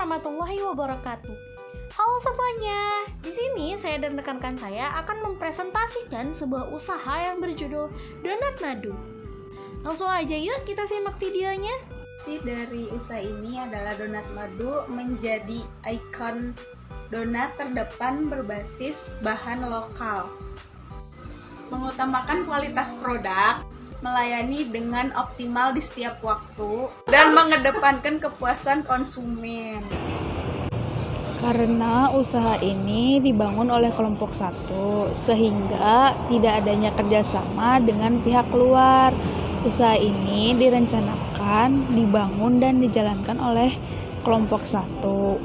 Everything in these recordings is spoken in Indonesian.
warahmatullahi wabarakatuh. Halo semuanya, di sini saya dan rekan-rekan saya akan mempresentasikan sebuah usaha yang berjudul Donat Madu. Langsung aja yuk kita simak videonya. Dari usaha ini adalah Donat Madu menjadi ikon donat terdepan berbasis bahan lokal, mengutamakan kualitas produk, melayani dengan optimal di setiap waktu, dan mengedepankan kepuasan konsumen. Karena usaha ini dibangun oleh kelompok satu, sehingga tidak adanya kerjasama dengan pihak luar. Usaha ini direncanakan, dibangun, dan dijalankan oleh kelompok satu.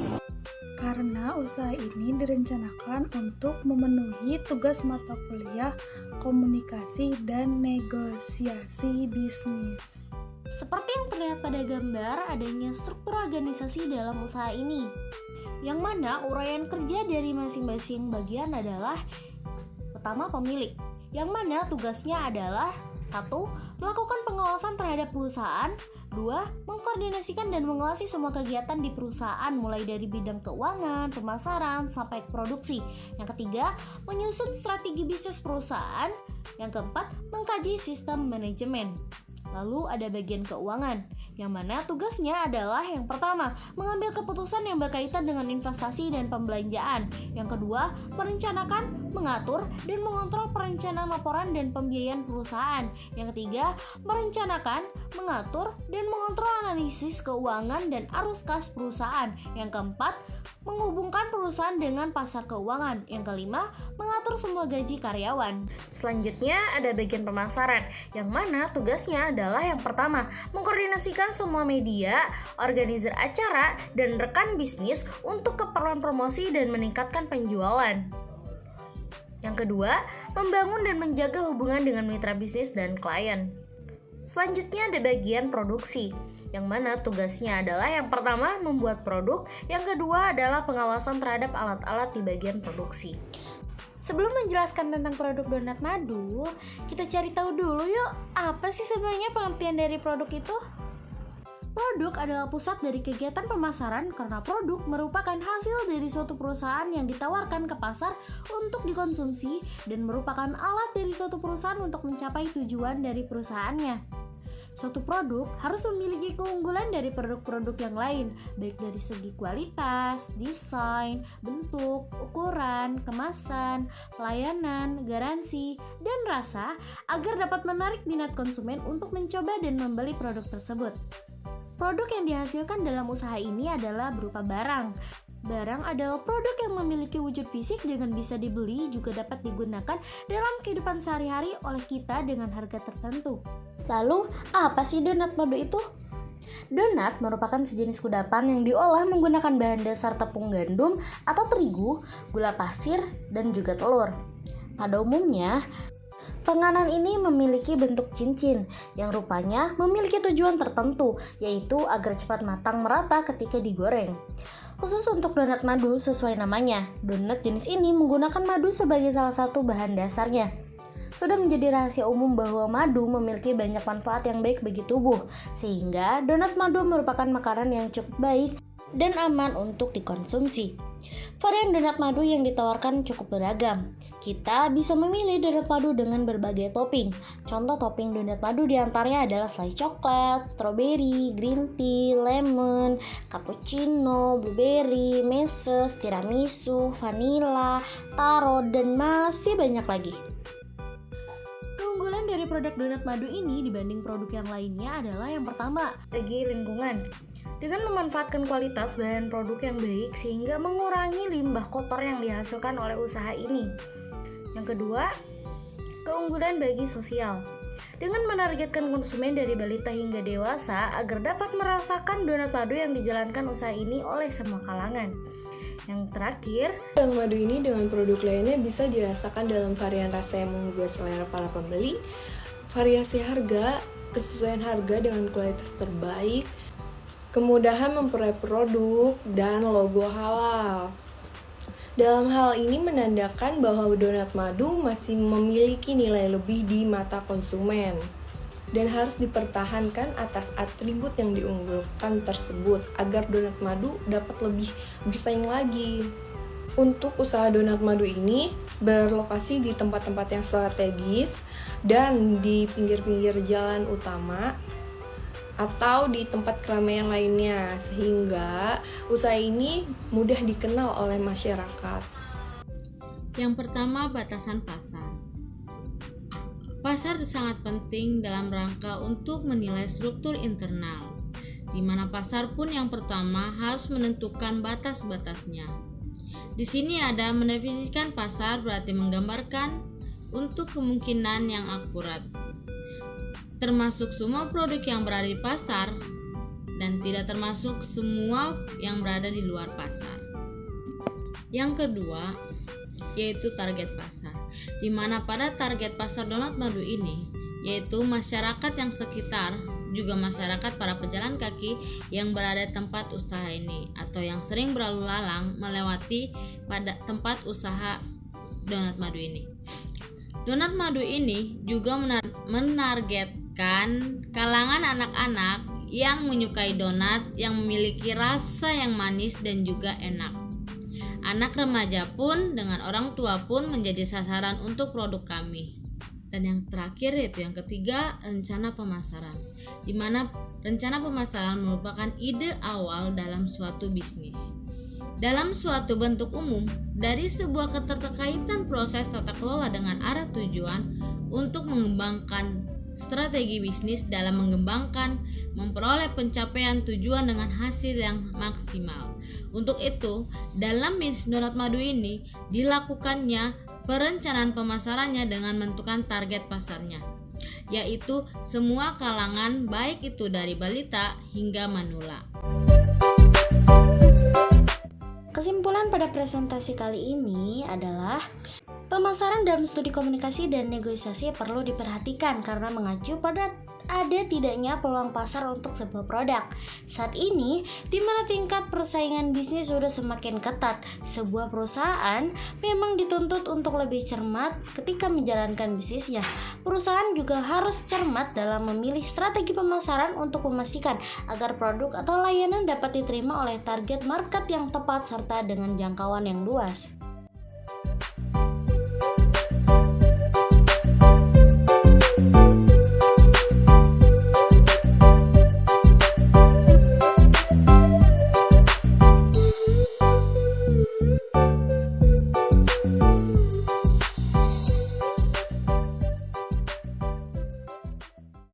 Karena usaha ini direncanakan untuk memenuhi tugas mata kuliah komunikasi dan negosiasi bisnis. Seperti yang terlihat pada gambar, adanya struktur organisasi dalam usaha ini, yang mana uraian kerja dari masing-masing bagian adalah pertama pemilik, yang mana tugasnya adalah 1. Melakukan pengawasan terhadap perusahaan. 2. Mengkoordinasikan dan mengawasi semua kegiatan di perusahaan mulai dari bidang keuangan, pemasaran, sampai produksi. Yang ketiga, menyusun strategi bisnis perusahaan. Yang keempat, mengkaji sistem manajemen. Lalu ada bagian keuangan, yang mana tugasnya adalah yang pertama, mengambil keputusan yang berkaitan dengan investasi dan pembelanjaan. Yang kedua, merencanakan, mengatur, dan mengontrol perencanaan laporan dan pembiayaan perusahaan. Yang ketiga, merencanakan, mengatur, dan mengontrol analisis keuangan dan arus kas perusahaan. Yang keempat, menghubungkan perusahaan dengan pasar keuangan. Yang kelima, mengatur semua gaji karyawan. Selanjutnya ada bagian pemasaran, yang mana tugasnya adalah yang pertama, mengkoordinasikan semua media, organizer acara, dan rekan bisnis untuk keperluan promosi dan meningkatkan penjualan. Yang kedua, membangun dan menjaga hubungan dengan mitra bisnis dan klien. Selanjutnya ada bagian produksi, yang mana tugasnya adalah yang pertama membuat produk, yang kedua adalah pengawasan terhadap alat-alat di bagian produksi. Sebelum menjelaskan tentang produk donat madu, kita cari tahu dulu yuk, apa sih sebenarnya pengertian dari produk itu? Produk adalah pusat dari kegiatan pemasaran karena produk merupakan hasil dari suatu perusahaan yang ditawarkan ke pasar untuk dikonsumsi dan merupakan alat dari suatu perusahaan untuk mencapai tujuan dari perusahaannya. Suatu produk harus memiliki keunggulan dari produk-produk yang lain, baik dari segi kualitas, desain, bentuk, ukuran, kemasan, pelayanan, garansi, dan rasa agar dapat menarik minat konsumen untuk mencoba dan membeli produk tersebut. Produk yang dihasilkan dalam usaha ini adalah berupa barang. Barang adalah produk yang memiliki wujud fisik dengan bisa dibeli juga dapat digunakan dalam kehidupan sehari-hari oleh kita dengan harga tertentu. Lalu, apa sih donat madu itu? Donat merupakan sejenis kudapan yang diolah menggunakan bahan dasar tepung gandum atau terigu, gula pasir, dan juga telur. Pada umumnya, penganan ini memiliki bentuk cincin yang rupanya memiliki tujuan tertentu, yaitu agar cepat matang merata ketika digoreng. Khusus untuk donat madu sesuai namanya, donat jenis ini menggunakan madu sebagai salah satu bahan dasarnya. Sudah menjadi rahasia umum bahwa madu memiliki banyak manfaat yang baik bagi tubuh, sehingga donat madu merupakan makanan yang cukup baik dan aman untuk dikonsumsi. Varian donat madu yang ditawarkan cukup beragam. Kita bisa memilih donat madu dengan berbagai topping. Contoh topping donat madu diantaranya adalah selai coklat, strawberry, green tea, lemon, cappuccino, blueberry, meses, tiramisu, vanilla, taro, dan masih banyak lagi. Keunggulan dari produk donat madu ini dibanding produk yang lainnya adalah yang pertama, segi lingkungan. Dengan memanfaatkan kualitas bahan produk yang baik sehingga mengurangi limbah kotor yang dihasilkan oleh usaha ini. Yang kedua, keunggulan bagi sosial. Dengan menargetkan konsumen dari balita hingga dewasa agar dapat merasakan donat madu yang dijalankan usaha ini oleh semua kalangan. Yang terakhir, donat madu ini dengan produk lainnya bisa dirasakan dalam varian rasa yang menggugah selera para pembeli, variasi harga, kesesuaian harga dengan kualitas terbaik, kemudahan memperoleh produk, dan logo halal. Dalam hal ini menandakan bahwa donat madu masih memiliki nilai lebih di mata konsumen. dan harus dipertahankan atas atribut yang diunggulkan tersebut agar donat madu dapat lebih bersaing lagi. Untuk usaha donat madu ini berlokasi di tempat-tempat yang strategis dan di pinggir-pinggir jalan utama atau di tempat keramaian lainnya, sehingga usaha ini mudah dikenal oleh masyarakat. Yang pertama, batasan pasar. Pasar sangat penting dalam rangka untuk menilai struktur internal, di mana pasar pun yang pertama harus menentukan batas-batasnya. Di sini ada mendefinisikan pasar berarti menggambarkan untuk kemungkinan yang akurat, termasuk semua produk yang berada di pasar dan tidak termasuk semua yang berada di luar pasar. Yang kedua, yaitu target pasar, di mana pada target pasar donat madu ini yaitu masyarakat yang sekitar, juga masyarakat para pejalan kaki yang berada di tempat usaha ini atau yang sering berlalu lalang melewati pada tempat usaha donat madu ini. Donat madu ini juga menargetkan kalangan anak-anak yang menyukai donat yang memiliki rasa yang manis dan juga enak. Anak remaja pun dengan orang tua pun menjadi sasaran untuk produk kami. Dan yang terakhir yaitu yang ketiga, rencana pemasaran, di mana rencana pemasaran merupakan ide awal dalam suatu bisnis. Dalam suatu bentuk umum, dari sebuah keterkaitan proses tata kelola dengan arah tujuan untuk mengembangkan strategi bisnis dalam mengembangkan, memperoleh pencapaian tujuan dengan hasil yang maksimal. Untuk itu, dalam bisnis donat madu ini dilakukannya perencanaan pemasarannya dengan menentukan target pasarnya, yaitu semua kalangan baik itu dari balita hingga manula. Kesimpulan pada presentasi kali ini adalah pemasaran dalam studi komunikasi dan negosiasi perlu diperhatikan karena mengacu pada ada tidaknya peluang pasar untuk sebuah produk. Saat ini, di mana tingkat persaingan bisnis sudah semakin ketat, sebuah perusahaan memang dituntut untuk lebih cermat ketika menjalankan bisnisnya. Perusahaan juga harus cermat dalam memilih strategi pemasaran untuk memastikan agar produk atau layanan dapat diterima oleh target market yang tepat serta dengan jangkauan yang luas.